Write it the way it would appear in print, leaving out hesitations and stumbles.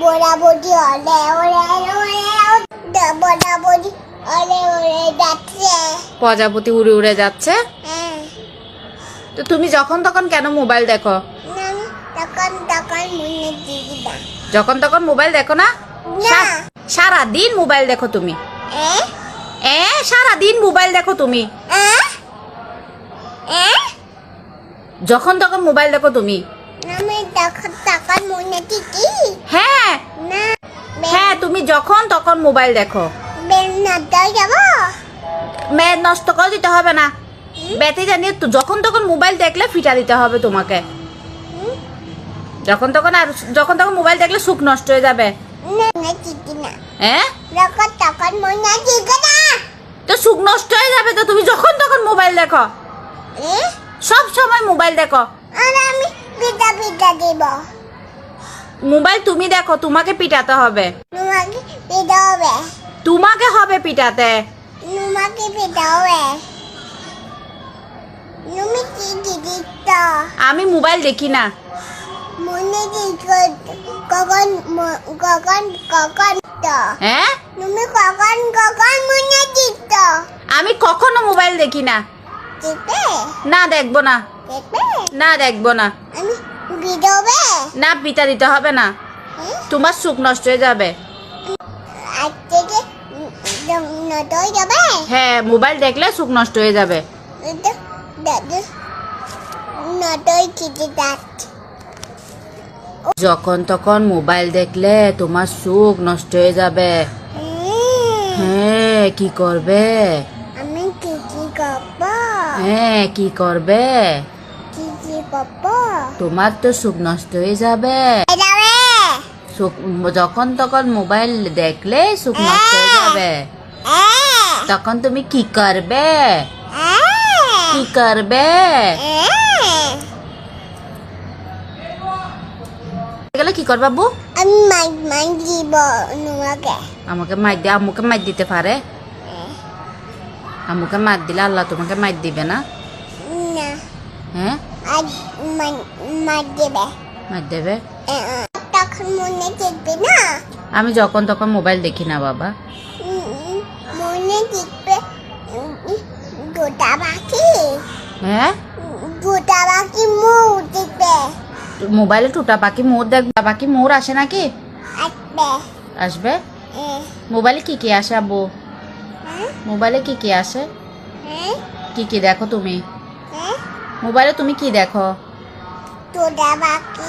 बोला बोली ओले ओले ओले बोला बोली ओले ओले যাচ্ছে প্রজাপতি উড়ে উড়ে যাচ্ছে। তো তুমি যখন তখন কেন মোবাইল দেখো? তখন তখন মনে দিই না। যখন তখন মোবাইল দেখো না? সারা দিন মোবাইল দেখো তুমি। সারা দিন মোবাইল দেখো তুমি। যখন তখন মোবাইল দেখো তুমি। আমি তখন তখন মনে দিই। হ্যাঁ না হ্যাঁ, তুমি যখন তখন মোবাইল দেখো। বেল না দাও যাব। মেয়ে নষ্ট করে দিতে হবে না, ব্যাটারি জানিয়ে তো যখন তখন মোবাইল দেখলে ফিটা দিতে হবে তোমাকে। যখন তখন আর যখন তখন মোবাইল দেখলে সুখ নষ্ট হয়ে যাবে। না দিদি না। যখন তখন মনে দিই না। তো সুখ নষ্ট হয়ে যাবে তো তুমি যখন তখন মোবাইল দেখো। সব সময় মোবাইল দেখো। আর আমি পিটা পিটা দেব। মোবাইল তুমি দেখো, তোমাকে পিটাতে হবে। তোমাকে পিটা হবে। তোমাকে হবে পিটাতে। তোমাকে পিটা হবে। তুমি কি দিচ্ছ? আমি মোবাইল দেখি না। মনে দিচ্ছ কখন কখন কখন তো? তুমি কখন কখন মনে দিচ্ছ? আমি কখনো মোবাইল দেখি না। দেখবে? না দেখবো না। দেখবে? না দেখবো না। আমি পিটা হবে। না পিটা দিতে হবে না, তোমার সুখ নষ্ট হয়ে যাবে। আজ থেকে নষ্ট হয়ে যাবে। হ্যাঁ, মোবাইল দেখলে সুখ নষ্ট হয়ে যাবে। যখন তখন মোবাইল দেখলে তোমার সুখ নষ্ট হয়ে যাবে। হ্যাঁ, কি করবে? আমি কি করব? হ্যাঁ, কি করবে? কি করব? তোমার তো সুখ নষ্ট হয়ে যাবে। যখন তখন মোবাইল দেখলে সুখ নষ্ট হয়ে যাবে। তখন তুমি কি করবে? কি করবে? গেলে কি করবা বু? আমি মাই দিব তোমাকে। আমাকে মার দিয়ে আম্মুকে মার দিতে পারে? আম্মুকে মার দিলে আল্লাহ তোমাকে মার দিবে না? না। হ্যাঁ, আজ মার দেবে। মার দেবে। তখন মনে দেখবে না। আমি যখন তখন মোবাইল দেখি না বাবা। মনে দেখবে গোটা বাকি। গোটা বাকি মুখ দেখবে। মোবাইলে টুটা পাখি মোর দেখবে। পাখি মোর আসে নাকি? আসবে। আসবে। মোবাইলে কি কি আসে আব্বু? মোবাইলে কি কি আসে? কি কি দেখো তুমি? মোবাইলে তুমি কি দেখো? গোটা বাকি